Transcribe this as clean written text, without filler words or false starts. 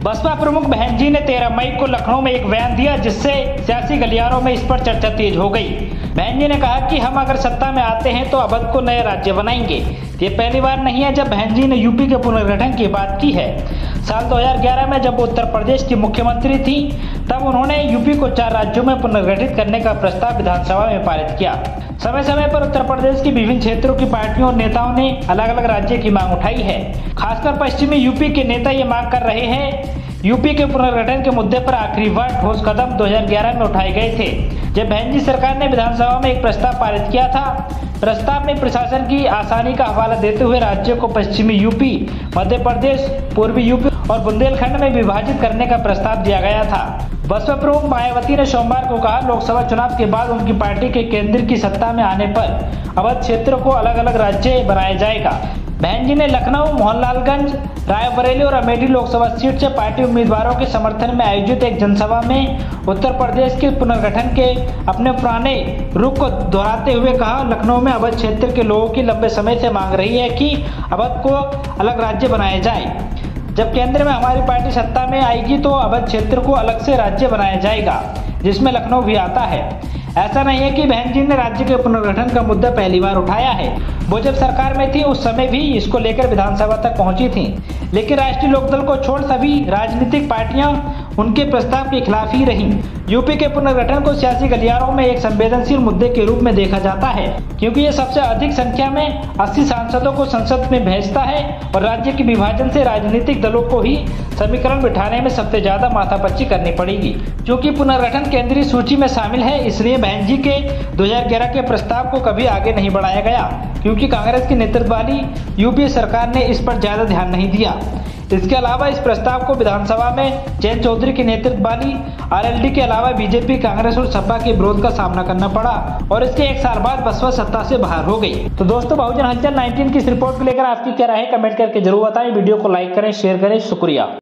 बसपा प्रमुख बहन जी ने 13 मई को लखनऊ में एक बयान दिया, जिससे सियासी गलियारों में इस पर चर्चा तेज हो गई। बहन जी ने कहा कि हम अगर सत्ता में आते हैं तो अवध को नए राज्य बनाएंगे। ये पहली बार नहीं है जब बहन जी ने यूपी के पुनर्गठन की बात की है। साल 2011 में जब उत्तर प्रदेश की मुख्यमंत्री थी, तब उन्होंने यूपी को 4 राज्यों में पुनर्गठित करने का प्रस्ताव विधानसभा में पारित किया। समय समय पर उत्तर प्रदेश की विभिन्न क्षेत्रों की पार्टियों और नेताओं ने अलग अलग राज्य की मांग उठाई है। खासकर पश्चिमी यूपी के नेता ये मांग कर रहे हैं। यूपी के पुनर्गठन के मुद्दे पर आखिरी बार ठोस कदम 2011 में उठाए गए थे, जब बहन जी सरकार ने विधानसभा में एक प्रस्ताव पारित किया था। प्रस्ताव में प्रशासन की आसानी का हवाला देते हुए राज्य को पश्चिमी यूपी, मध्य प्रदेश, पूर्वी यूपी और बुंदेलखंड में विभाजित करने का प्रस्ताव दिया गया था। बसपा प्रमुख मायावती ने सोमवार को कहा, लोकसभा चुनाव के बाद उनकी पार्टी के केंद्र की सत्ता में आने पर अवध क्षेत्र को अलग अलग राज्य बनाया जाएगा। बहन जी ने लखनऊ, मोहनलालगंज, रायबरेली और अमेठी लोकसभा सीट से पार्टी उम्मीदवारों के समर्थन में आयोजित एक जनसभा में उत्तर प्रदेश के पुनर्गठन के अपने पुराने रुख को दोहराते हुए कहा, लखनऊ में अवध क्षेत्र के लोगों की लंबे समय से मांग रही है कि अवध को अलग राज्य बनाया जाए। जब केंद्र में हमारी पार्टी सत्ता में आएगी तो अवध क्षेत्र को अलग से राज्य बनाया जाएगा, जिसमें लखनऊ भी आता है। ऐसा नहीं है कि बहन जी ने राज्य के पुनर्गठन का मुद्दा पहली बार उठाया है। वो जब सरकार में थी उस समय भी इसको लेकर विधानसभा तक पहुंची थी, लेकिन राष्ट्रीय लोकदल को छोड़ सभी राजनीतिक पार्टियां उनके प्रस्ताव के खिलाफ ही रहीं। यूपी के पुनर्गठन को सियासी गलियारों में एक संवेदनशील मुद्दे के रूप में देखा जाता है, क्योंकि ये सबसे अधिक संख्या में 80 सांसदों को संसद में भेजता है और राज्य के विभाजन से राजनीतिक दलों को ही समीकरण बिठाने में सबसे ज्यादा माथापच्ची करनी पड़ेगी। क्योंकि पुनर्गठन केंद्रीय सूची में शामिल है, इसलिए बहन जी के 2011 के प्रस्ताव को कभी आगे नहीं बढ़ाया गया, क्योंकि कांग्रेस की नेतृत्व वाली यूपीए सरकार ने इस पर ज्यादा ध्यान नहीं दिया। इसके अलावा इस प्रस्ताव को विधानसभा में जयंत चौधरी की नेतृत्व वाली आरएलडी के अलावा बीजेपी, कांग्रेस और सपा के विरोध का सामना करना पड़ा और इसके 1 साल बाद बसपा सत्ता से बाहर हो गई। तो दोस्तों, बहुजन हलचल 19 की इस रिपोर्ट को लेकर आपकी क्या राय है, कमेंट करके जरूर बताएं। वीडियो को लाइक करें, शेयर करें। शुक्रिया।